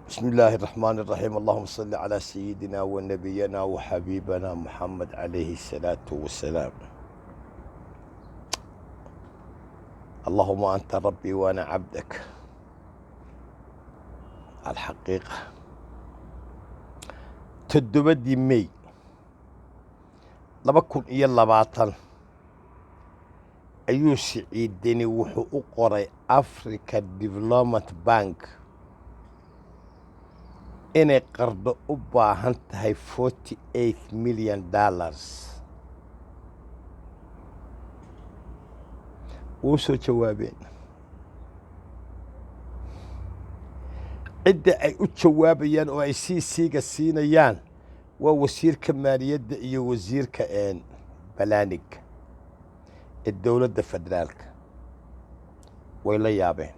بسم الله الرحمن الرحيم. اللهم صل على سيدنا ونبينا وحبيبنا محمد عليه الصلاة والسلام. اللهم أنت ربي وأنا عبدك. الحقيقة تدبدي مي لما كن إيا لباطن أيو سعيد ديني وحو أقري أفريكا ديفلومنت بانك inay qardo u baahan tahay $48 million wuu soo jawaabeen cidda ay u jawaabayaan oo ay CC-ga siinayaan waa wasiirka maaliyadda iyo wasiirka balanig ee dowladda federaalka way la yaabeen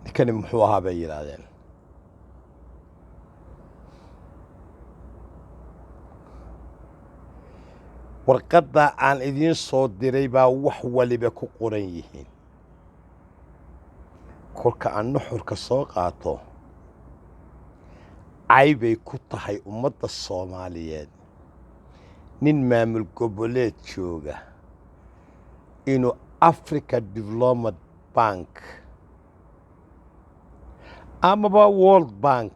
ninkani muxuu ahaa bay yidhaahdeen warqadda aan idiin soo diray baa wax waliba ku qoran yihiin kolka aan nuxurka soo qaato caybay ku tahay ummadda Soomaaliyeed nin maamul goboleed jooga inuu Africa Development Bank amaba World Bank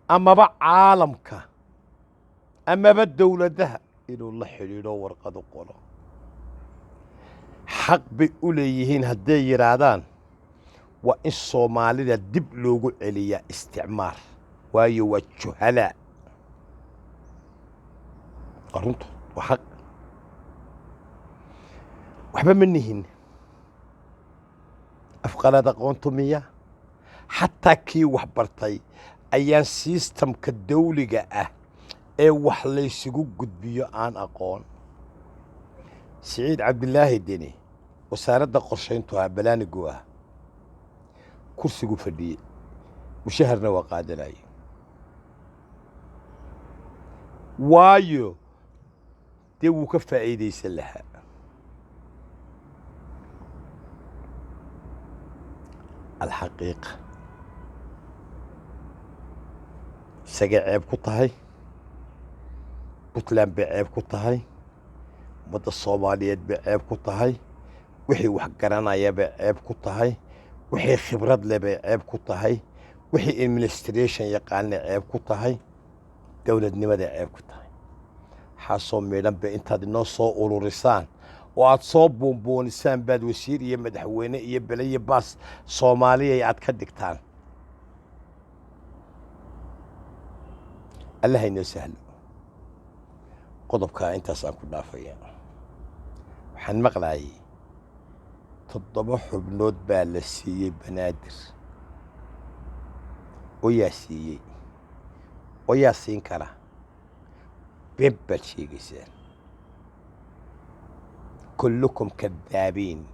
amaba caalamka amaba dowladaha inuu la xiriiro warqad u qoro xaq bay u leeyihiin hadday yiraahdaan waa in Soomaalida dib loogu celiyaa isticmaar waayo waa juhala aruntu waa xaq waxba ma nihin afqalada aqoontumiya xataa kii wax bartay ayaan systemka dawliga ah ee wax laysugu gudbiyo aan aqoon Saciid Cabdilaahi Deni wasaaradda qorsheyntu ah balaanigu ah kursigu fadhiyay mushaharna waa qaadanay waayo dee wuu ka faa'iidaysan lahaa الحقيقة isaga ceeb ku tahay Puntland bay ceeb ku tahay ummadda Soomaaliyeed bay ceeb ku tahay wixii wax garanaya bay ceeb ku tahay wixii khibrad leh bay ceeb ku tahay wixii administration yaqaanay ceeb ku tahay dawladnimada ceeb ku tahay xaasoo meelan bay intaad inoo soo ururisaan oo aad soo boonboonisaan baad wasiir iyo madaxweyne iyo balaye baas Soomaaliya aad ka dhigtaan Allah inoo sahlo qodobka intaas aan ku dhaafaya waxaan maqlaayay 7 xubnood baa la siiyey banaadir oo yaa siiyey oo yaa siin kara bebba sheegaysaan كلكم كذابين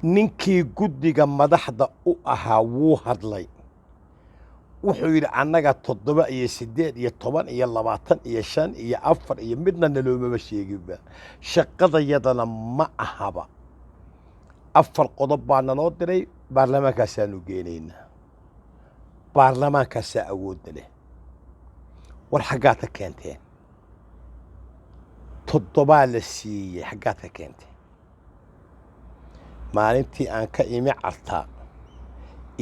ninkii guddiga madaxda u ahaa wuu hadlay wuxuu yidhi annaga 7 iyo 8 iyo 10 iyo 20 iyo 5 iyo 4 iyo midna naloomaba sheeginba shaqadayadana ma ahaba 4 qodob baa naloo diray baarlamaankaasaanu geenaynaa baarlamaankaasaa awoodda leh war xaggaad ka keenteen 7 la siiyey xaggaad ka keentay maalintii aan ka imi cartaa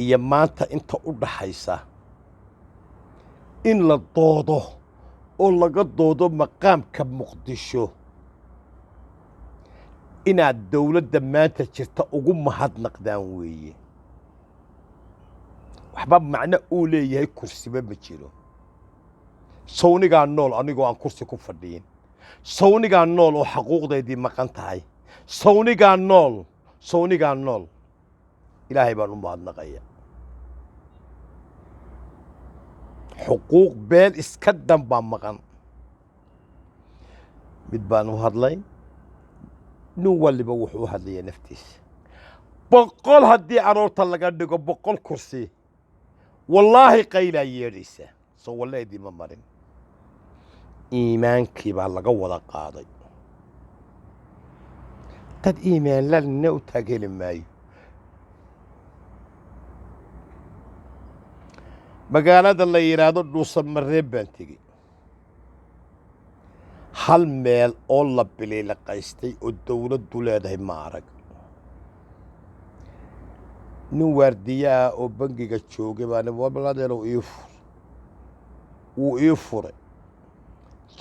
iyo maanta inta u dhaxaysa in la doodo oo laga doodo maqaamka Muqdisho inaad dawladda maanta jirta ugu mahadnaqdaan weeye waxba macna uu leeyahay kursiba ma jiro sawnigaa nool anigoo aan kursi ku fadhiyin sawnigaa nool oo xaquuqdeedii maqan tahay sawnigaa nool ilaahay baan u mahadnaqaya xuquuq beel iska dan baa maqan mid baan u hadlay nin waliba wuxuu u hadlayaa naftiisa 100 haddii aroorta laga dhigo 100 kursi wallaahi qaylaa yeedhaysa soo walleedii ma marin iimaankii baa laga wada qaaday dad iimaan la u taageli maayo magaalada la yidhaahdo dhuusamareeb baan tegey hal meel oo la biliilaqaystay oo dawladdu leedahay ma arag nin waardiye ah oo bangiga joogay baa waladeelow wuu ii furay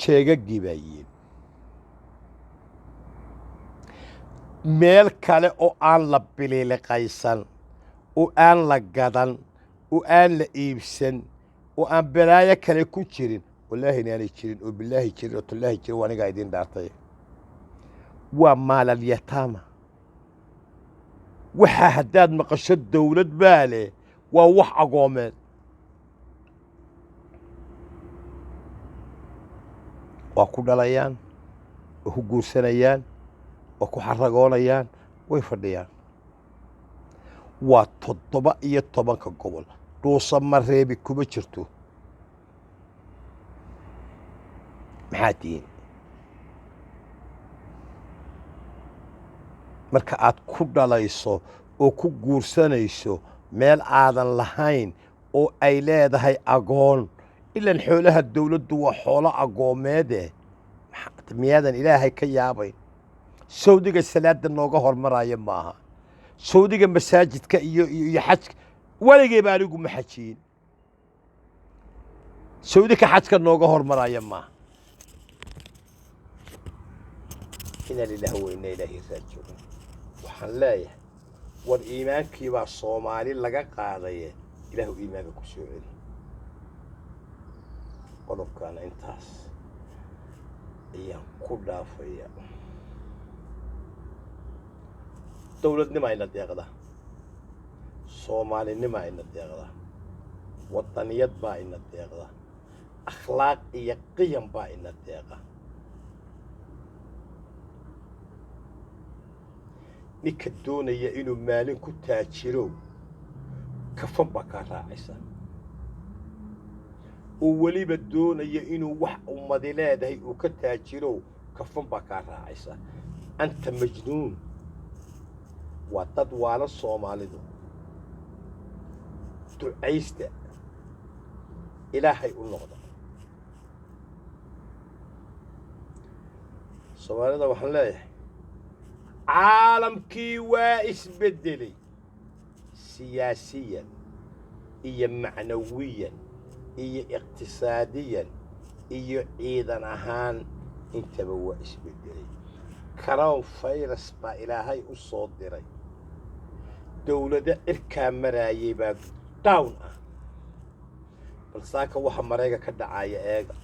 jeegaggii baa yiin meel kale oo aan la biliiliqaysan oo aan la gadan oo aan la iibsan oo aan balaayo kale ku jirin wallaahi inaanay jirin oo bilaahi jirin oo tallaahi jirin waa anigaa idiin dhaartay waa maalalyataama waxaa haddaad maqasho dawlad baa leh waa wax agoomeed waa ku dhalayaan waa ku guursanayaan waa ku xaragoonayaan way fadhiyaan waa 17 gobol dhuusamareebi kuma jirto maxaa tihiin marka aad ku dhalayso oo ku guursanayso meel aadan lahayn oo ay leedahay agoon ilaan xoolaha dawladdu waa xoolo agoomeede miyaadan ilaahay ka yaabayn sawdiga salaada nooga hormaraya maaha sawdiga masaajidka iyo xajka waligeyba anigu ma xajiyin sawdika xajka nooga hormaraya maaha ina lillahi wa inna ilaahi raajicuun waxaan leeyahay war iimaankii baa soomaali laga qaadaye ilaahu iimaanka ku soo celi qodobkaana intaas ayaan ku dhaafaya dawladnima ina deeqda soomaalinima ina deeqda wadaniyad baa ina deeqda akhlaaq iyo qiyam baa ina deeqa ninka doonaya inuu maalin ku taajiro kafan baa kaa raacaysa oo weliba doonaya inuu wax ummadi leedahay uu ka taajiro kafan baa kaa raacaysa anta majnuun waa dad waala soomaalidu ducaysta ilaahay u noqda soomaalida waxaan leeyahay caalamkii waa isbeddelay siyaasiyan iyo macnawiyan iyo iqtisaadiyan iyo ciidan ahaan intaba waa isbeddelay karoon fayras baa ilaahay u soo diray dawlado cirkaa maraayay baa down ah bal saaka waxa marayga ka dhacaya eega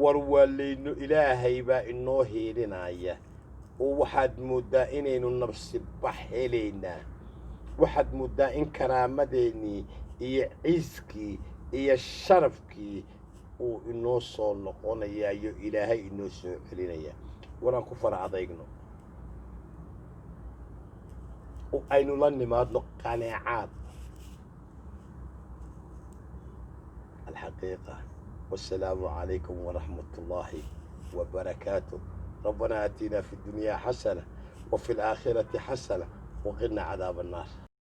war waalayno ilaahay baa inoo hiilinaya oo waxaad mooddaa inaynu nafsi bax helaynaa waxaad mooddaa in karaamadeennii iyo ciiskii iyo sharafkii uu inoo soo noqonayayo ilaahay inoo soo celinaya waraan ku fara adaygno oo aynu la nimaadno qanaacaad alxaqiiqa والسلام عليكم ورحمة الله وبركاته ربنا آتنا في الدنيا حسنة وفي الآخرة حسنة وقنا عذاب النار